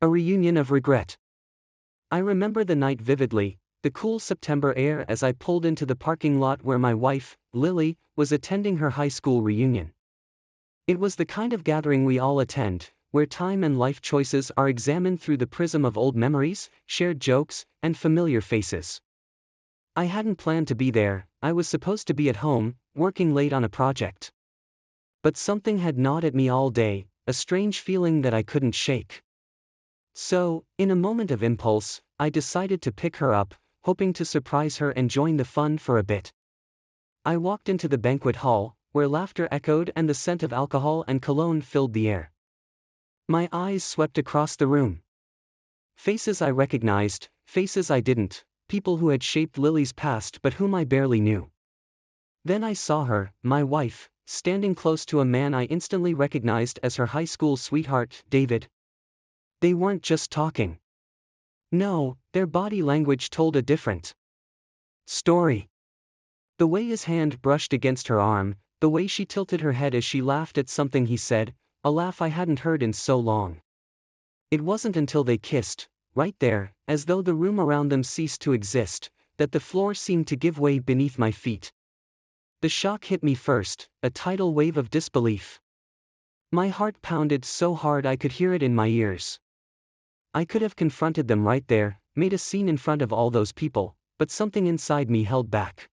A reunion of regret. I remember the night vividly, the cool September air as I pulled into the parking lot where my wife, Lily, was attending her high school reunion. It was the kind of gathering we all attend, where time and life choices are examined through the prism of old memories, shared jokes, and familiar faces. I hadn't planned to be there, I was supposed to be at home, working late on a project. But something had gnawed at me all day, a strange feeling that I couldn't shake. So, in a moment of impulse, I decided to pick her up, hoping to surprise her and join the fun for a bit. I walked into the banquet hall, where laughter echoed and the scent of alcohol and cologne filled the air. My eyes swept across the room. Faces I recognized, faces I didn't, people who had shaped Lily's past but whom I barely knew. Then I saw her, my wife, standing close to a man I instantly recognized as her high school sweetheart, David. They weren't just talking. No, their body language told a different story. The way his hand brushed against her arm, the way she tilted her head as she laughed at something he said, a laugh I hadn't heard in so long. It wasn't until they kissed, right there, as though the room around them ceased to exist, that the floor seemed to give way beneath my feet. The shock hit me first, a tidal wave of disbelief. My heart pounded so hard I could hear it in my ears. I could have confronted them right there, made a scene in front of all those people, but something inside me held back.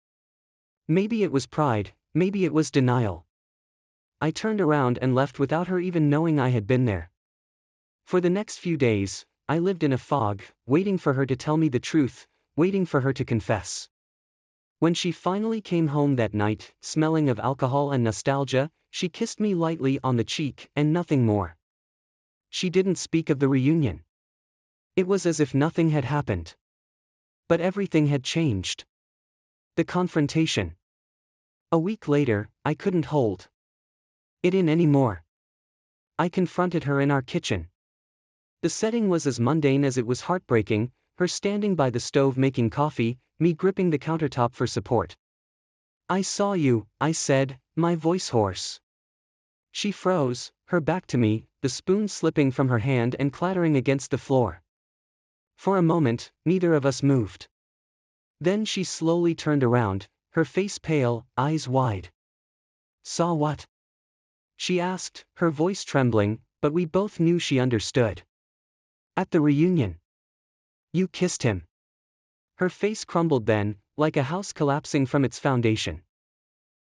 Maybe it was pride, maybe it was denial. I turned around and left without her even knowing I had been there. For the next few days, I lived in a fog, waiting for her to tell me the truth, waiting for her to confess. When she finally came home that night, smelling of alcohol and nostalgia, she kissed me lightly on the cheek and nothing more. She didn't speak of the reunion. It was as if nothing had happened. But everything had changed. The confrontation. A week later, I couldn't hold it in anymore. I confronted her in our kitchen. The setting was as mundane as it was heartbreaking, her standing by the stove making coffee, me gripping the countertop for support. "I saw you," I said, my voice hoarse. She froze, her back to me, the spoon slipping from her hand and clattering against the floor. For a moment, neither of us moved. Then she slowly turned around, her face pale, eyes wide. "Saw what?" she asked, her voice trembling, but we both knew she understood. "At the reunion. You kissed him." Her face crumbled then, like a house collapsing from its foundation.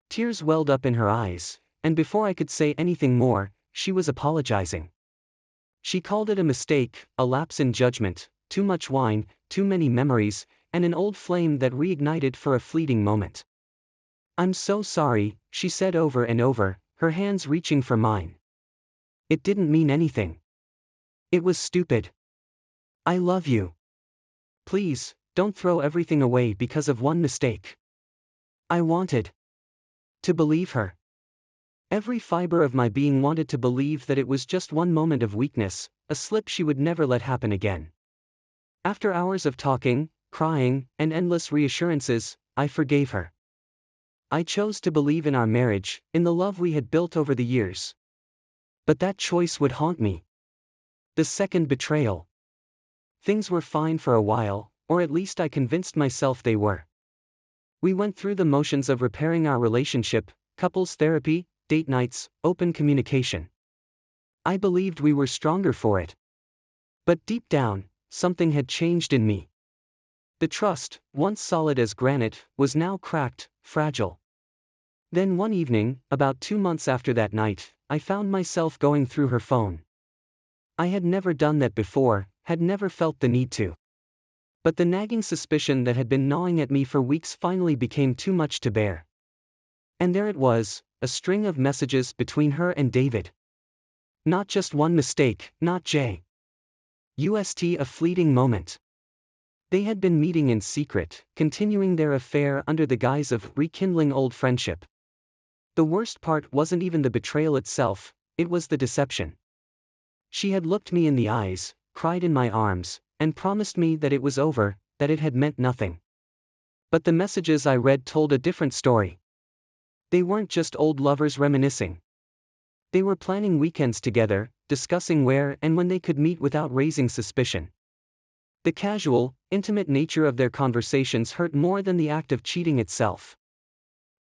Tears welled up in her eyes, and before I could say anything more, she was apologizing. She called it a mistake, a lapse in judgment, too much wine, too many memories, and an old flame that reignited for a fleeting moment. "I'm so sorry," she said over and over, her hands reaching for mine. "It didn't mean anything. It was stupid. I love you. Please, don't throw everything away because of one mistake." I wanted to believe her. Every fiber of my being wanted to believe that it was just one moment of weakness, a slip she would never let happen again. After hours of talking, crying, and endless reassurances, I forgave her. I chose to believe in our marriage, in the love we had built over the years. But that choice would haunt me. The second betrayal. Things were fine for a while, or at least I convinced myself they were. We went through the motions of repairing our relationship, couples therapy, date nights, open communication. I believed we were stronger for it. But deep down, something had changed in me. The trust, once solid as granite, was now cracked, fragile. Then one evening, about 2 months after that night, I found myself going through her phone. I had never done that before, had never felt the need to. But the nagging suspicion that had been gnawing at me for weeks finally became too much to bear. And there it was, a string of messages between her and David. Not just one mistake, not just a fleeting moment. They had been meeting in secret, continuing their affair under the guise of rekindling old friendship. The worst part wasn't even the betrayal itself, it was the deception. She had looked me in the eyes, cried in my arms, and promised me that it was over, that it had meant nothing. But the messages I read told a different story. They weren't just old lovers reminiscing. They were planning weekends together, discussing where and when they could meet without raising suspicion. The casual, intimate nature of their conversations hurt more than the act of cheating itself.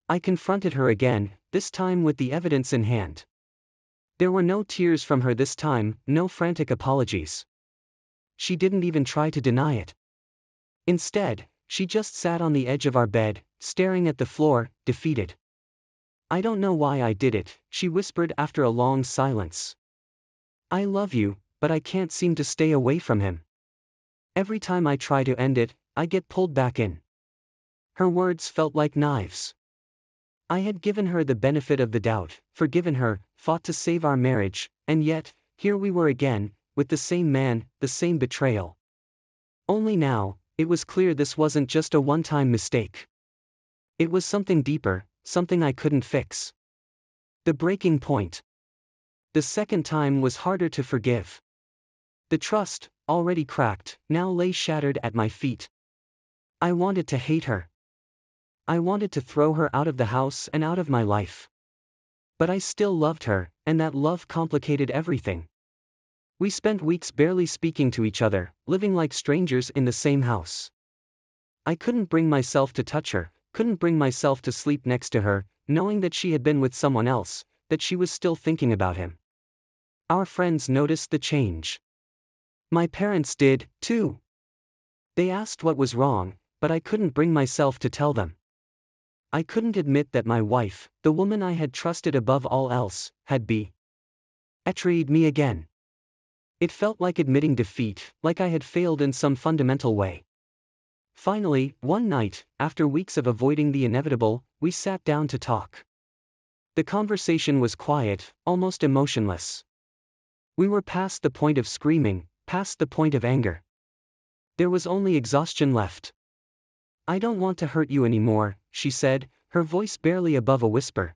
I confronted her again, this time with the evidence in hand. There were no tears from her this time, no frantic apologies. She didn't even try to deny it. Instead, she just sat on the edge of our bed, staring at the floor, defeated. "I don't know why I did it," she whispered after a long silence. "I love you, but I can't seem to stay away from him. Every time I try to end it, I get pulled back in." Her words felt like knives. I had given her the benefit of the doubt, forgiven her, fought to save our marriage, and yet, here we were again, with the same man, the same betrayal. Only now, it was clear this wasn't just a one-time mistake. It was something deeper, something I couldn't fix. The breaking point. The second time was harder to forgive. The trust, already cracked, now lay shattered at my feet. I wanted to hate her. I wanted to throw her out of the house and out of my life. But I still loved her, and that love complicated everything. We spent weeks barely speaking to each other, living like strangers in the same house. I couldn't bring myself to touch her, couldn't bring myself to sleep next to her, knowing that she had been with someone else, that she was still thinking about him. Our friends noticed the change. My parents did, too. They asked what was wrong, but I couldn't bring myself to tell them. I couldn't admit that my wife, the woman I had trusted above all else, had betrayed me again. It felt like admitting defeat, like I had failed in some fundamental way. Finally, one night, after weeks of avoiding the inevitable, we sat down to talk. The conversation was quiet, almost emotionless. We were past the point of screaming, past the point of anger. There was only exhaustion left. "I don't want to hurt you anymore," she said, her voice barely above a whisper.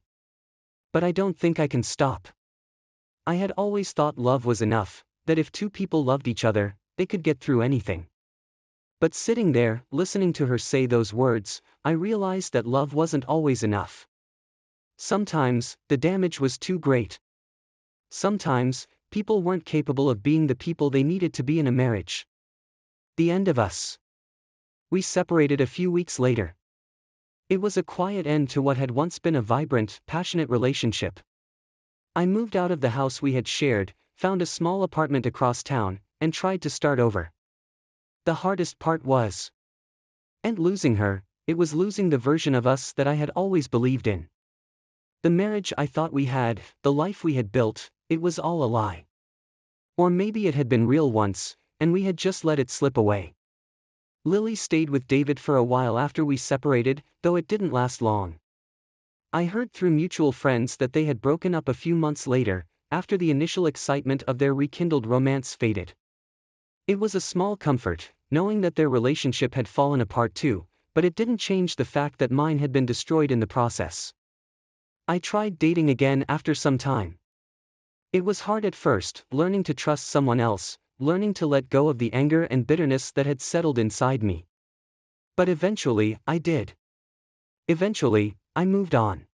"But I don't think I can stop." I had always thought love was enough, that if two people loved each other, they could get through anything. But sitting there, listening to her say those words, I realized that love wasn't always enough. Sometimes, the damage was too great. Sometimes, people weren't capable of being the people they needed to be in a marriage. The end of us. We separated a few weeks later. It was a quiet end to what had once been a vibrant, passionate relationship. I moved out of the house we had shared, found a small apartment across town, and tried to start over. The hardest part was and losing her. It was losing the version of us that I had always believed in. The marriage I thought we had, the life we had built, it was all a lie. Or maybe it had been real once, and we had just let it slip away. Lily stayed with David for a while after we separated, though it didn't last long. I heard through mutual friends that they had broken up a few months later, after the initial excitement of their rekindled romance faded. It was a small comfort, knowing that their relationship had fallen apart too, but it didn't change the fact that mine had been destroyed in the process. I tried dating again after some time. It was hard at first, learning to trust someone else, learning to let go of the anger and bitterness that had settled inside me. But eventually, I did. Eventually, I moved on.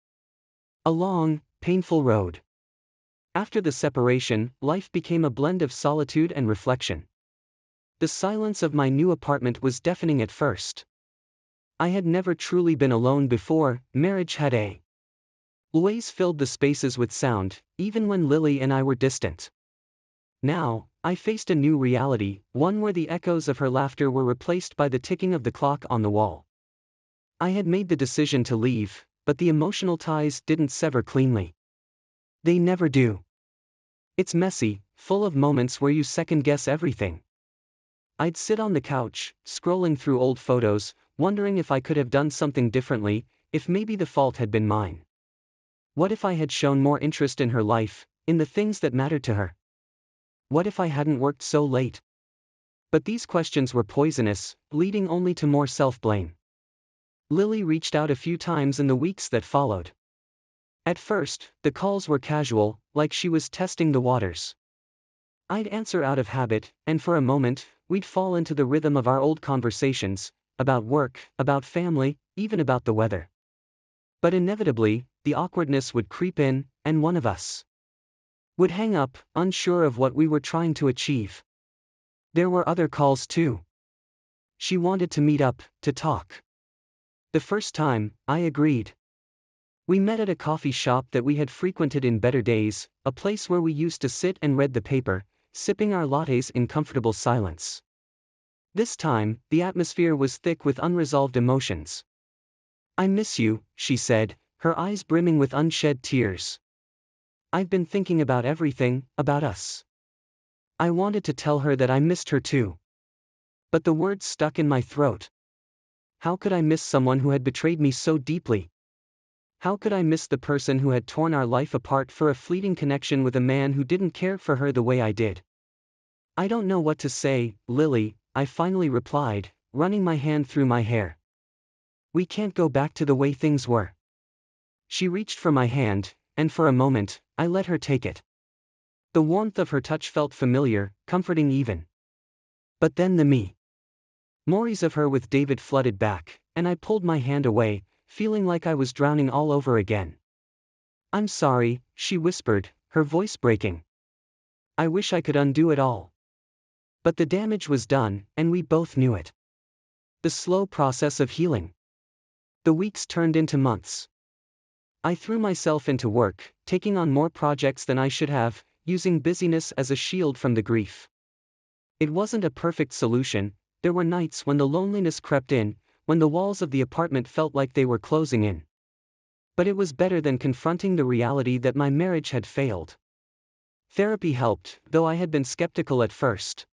A long, painful road. After the separation, life became a blend of solitude and reflection. The silence of my new apartment was deafening at first. I had never truly been alone before. Marriage had always filled the spaces with sound, even when Lily and I were distant. Now, I faced a new reality, one where the echoes of her laughter were replaced by the ticking of the clock on the wall. I had made the decision to leave, but the emotional ties didn't sever cleanly. They never do. It's messy, full of moments where you second-guess everything. I'd sit on the couch, scrolling through old photos, wondering if I could have done something differently, if maybe the fault had been mine. What if I had shown more interest in her life, in the things that mattered to her? What if I hadn't worked so late? But these questions were poisonous, leading only to more self-blame. Lily reached out a few times in the weeks that followed. At first, the calls were casual, like she was testing the waters. I'd answer out of habit, and for a moment, we'd fall into the rhythm of our old conversations, about work, about family, even about the weather. But inevitably, the awkwardness would creep in, and one of us Would hang up, unsure of what we were trying to achieve. There were other calls too. She wanted to meet up, to talk. The first time, I agreed. We met at a coffee shop that we had frequented in better days, a place where we used to sit and read the paper, sipping our lattes in comfortable silence. This time, the atmosphere was thick with unresolved emotions. "I miss you," she said, her eyes brimming with unshed tears. "I've been thinking about everything, about us." I wanted to tell her that I missed her too. But the words stuck in my throat. How could I miss someone who had betrayed me so deeply? How could I miss the person who had torn our life apart for a fleeting connection with a man who didn't care for her the way I did? "I don't know what to say, Lily," I finally replied, running my hand through my hair. "We can't go back to the way things were." She reached for my hand, and for a moment, I let her take it. The warmth of her touch felt familiar, comforting even. But then the memories of her with David flooded back, and I pulled my hand away, feeling like I was drowning all over again. "I'm sorry," she whispered, her voice breaking. "I wish I could undo it all." But the damage was done, and we both knew it. The slow process of healing. The weeks turned into months. I threw myself into work, taking on more projects than I should have, using busyness as a shield from the grief. It wasn't a perfect solution. There were nights when the loneliness crept in, when the walls of the apartment felt like they were closing in. But it was better than confronting the reality that my marriage had failed. Therapy helped, though I had been skeptical at first.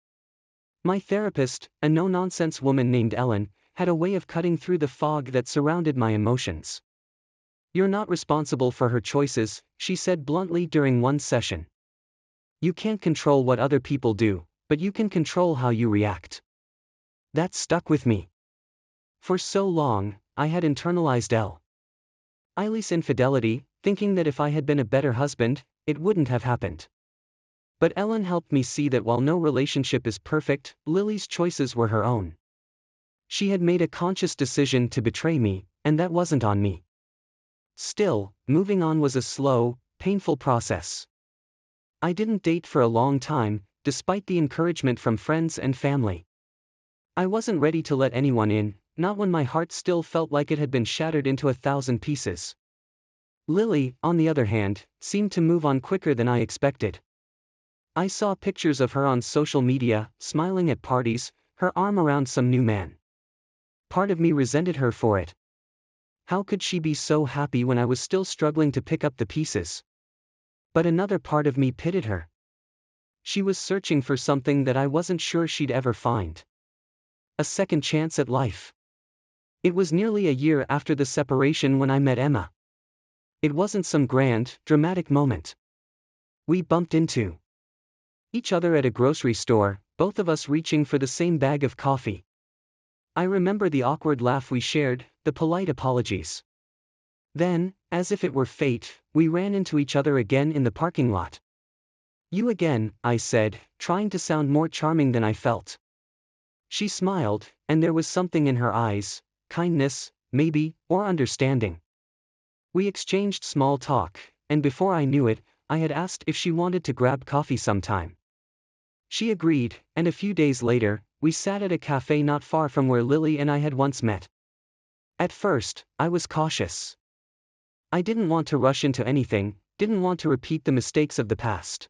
My therapist, a no-nonsense woman named Ellen, had a way of cutting through the fog that surrounded my emotions. "You're not responsible for her choices," she said bluntly during one session. "You can't control what other people do, but you can control how you react." That stuck with me. For so long, I had internalized Eileen's infidelity, thinking that if I had been a better husband, it wouldn't have happened. But Ellen helped me see that while no relationship is perfect, Lily's choices were her own. She had made a conscious decision to betray me, and that wasn't on me. Still, moving on was a slow, painful process. I didn't date for a long time, despite the encouragement from friends and family. I wasn't ready to let anyone in, not when my heart still felt like it had been shattered into 1,000 pieces. Lily, on the other hand, seemed to move on quicker than I expected. I saw pictures of her on social media, smiling at parties, her arm around some new man. Part of me resented her for it. How could she be so happy when I was still struggling to pick up the pieces? But another part of me pitied her. She was searching for something that I wasn't sure she'd ever find. A second chance at life. It was nearly a year after the separation when I met Emma. It wasn't some grand, dramatic moment. We bumped into each other at a grocery store, both of us reaching for the same bag of coffee. I remember the awkward laugh we shared, the polite apologies. Then, as if it were fate, we ran into each other again in the parking lot. "You again," I said, trying to sound more charming than I felt. She smiled, and there was something in her eyes, kindness, maybe, or understanding. We exchanged small talk, and before I knew it, I had asked if she wanted to grab coffee sometime. She agreed, and a few days later, we sat at a cafe not far from where Lily and I had once met. At first, I was cautious. I didn't want to rush into anything, didn't want to repeat the mistakes of the past.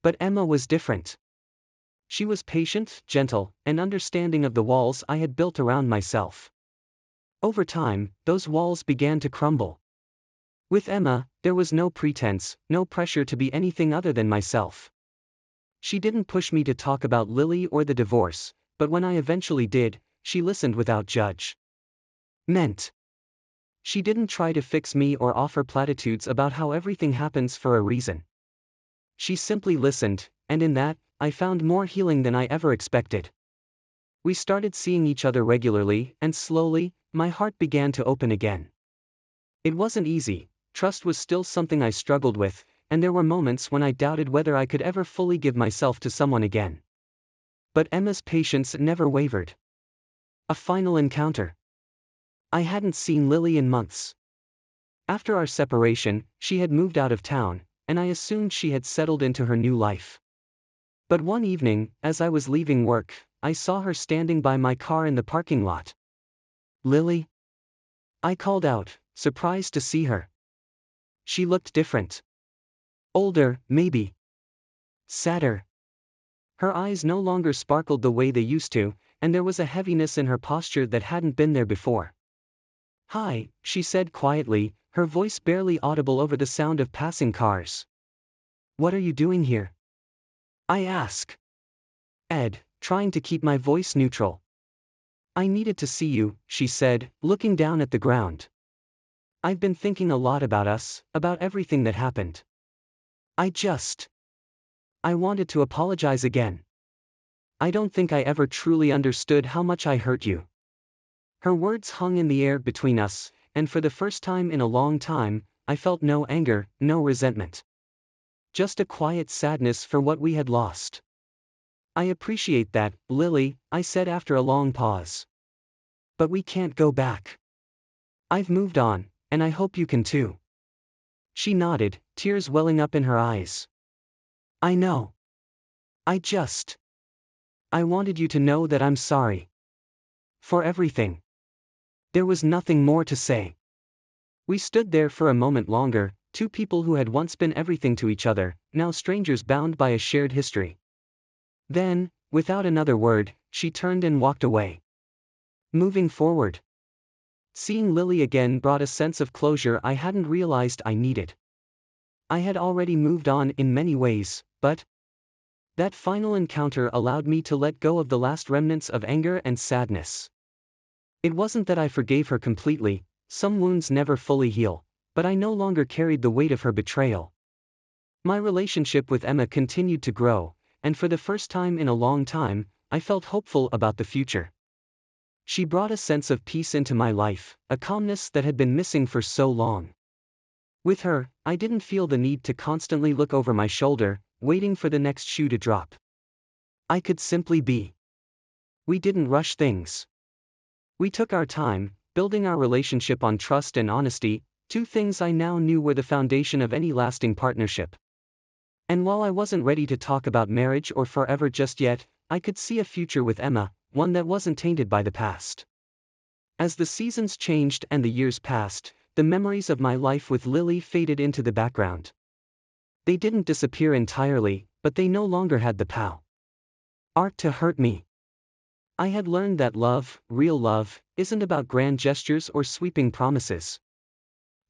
But Emma was different. She was patient, gentle, and understanding of the walls I had built around myself. Over time, those walls began to crumble. With Emma, there was no pretense, no pressure to be anything other than myself. She didn't push me to talk about Lily or the divorce, but when I eventually did, she listened without judgment. She didn't try to fix me or offer platitudes about how everything happens for a reason. She simply listened, and in that, I found more healing than I ever expected. We started seeing each other regularly, and slowly, my heart began to open again. It wasn't easy, trust was still something I struggled with, and there were moments when I doubted whether I could ever fully give myself to someone again. But Emma's patience never wavered. A final encounter. I hadn't seen Lily in months. After our separation, she had moved out of town, and I assumed she had settled into her new life. But one evening, as I was leaving work, I saw her standing by my car in the parking lot. "Lily?" I called out, surprised to see her. She looked different. Older, maybe. Sadder. Her eyes no longer sparkled the way they used to, and there was a heaviness in her posture that hadn't been there before. "Hi," she said quietly, her voice barely audible over the sound of passing cars. "What are you doing here?" I asked. "Ed," trying to keep my voice neutral. "I needed to see you," she said, looking down at the ground. "I've been thinking a lot about us, about everything that happened. I wanted to apologize again. I don't think I ever truly understood how much I hurt you." Her words hung in the air between us, and for the first time in a long time, I felt no anger, no resentment. Just a quiet sadness for what we had lost. "I appreciate that, Lily," I said after a long pause. "But we can't go back. I've moved on, and I hope you can too." She nodded, tears welling up in her eyes. "I know. I just. I wanted you to know that I'm sorry. For everything." There was nothing more to say. We stood there for a moment longer, two people who had once been everything to each other, now strangers bound by a shared history. Then, without another word, she turned and walked away. Moving forward. Seeing Lily again brought a sense of closure I hadn't realized I needed. I had already moved on in many ways, but that final encounter allowed me to let go of the last remnants of anger and sadness. It wasn't that I forgave her completely, some wounds never fully heal, but I no longer carried the weight of her betrayal. My relationship with Emma continued to grow, and for the first time in a long time, I felt hopeful about the future. She brought a sense of peace into my life, a calmness that had been missing for so long. With her, I didn't feel the need to constantly look over my shoulder, waiting for the next shoe to drop. I could simply be. We didn't rush things. We took our time, building our relationship on trust and honesty, two things I now knew were the foundation of any lasting partnership. And while I wasn't ready to talk about marriage or forever just yet, I could see a future with Emma, one that wasn't tainted by the past. As the seasons changed and the years passed, the memories of my life with Lily faded into the background. They didn't disappear entirely, but they no longer had the power to hurt me. I had learned that love, real love, isn't about grand gestures or sweeping promises.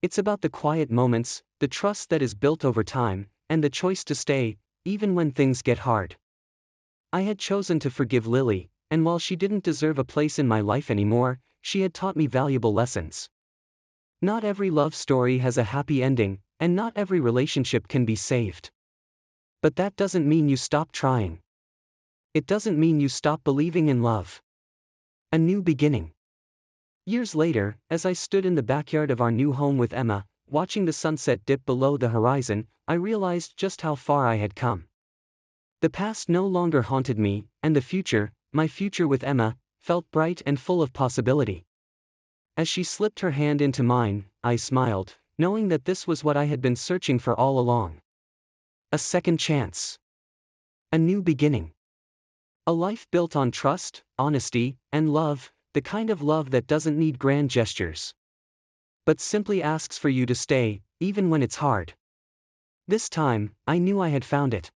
It's about the quiet moments, the trust that is built over time, and the choice to stay, even when things get hard. I had chosen to forgive Lily, and while she didn't deserve a place in my life anymore, she had taught me valuable lessons. Not every love story has a happy ending, and not every relationship can be saved. But that doesn't mean you stop trying. It doesn't mean you stop believing in love. A new beginning. Years later, as I stood in the backyard of our new home with Emma, watching the sunset dip below the horizon, I realized just how far I had come. The past no longer haunted me, and the future, my future with Emma, felt bright and full of possibility. As she slipped her hand into mine, I smiled, knowing that this was what I had been searching for all along. A second chance. A new beginning. A life built on trust, honesty, and love, the kind of love that doesn't need grand gestures, but simply asks for you to stay, even when it's hard. This time, I knew I had found it.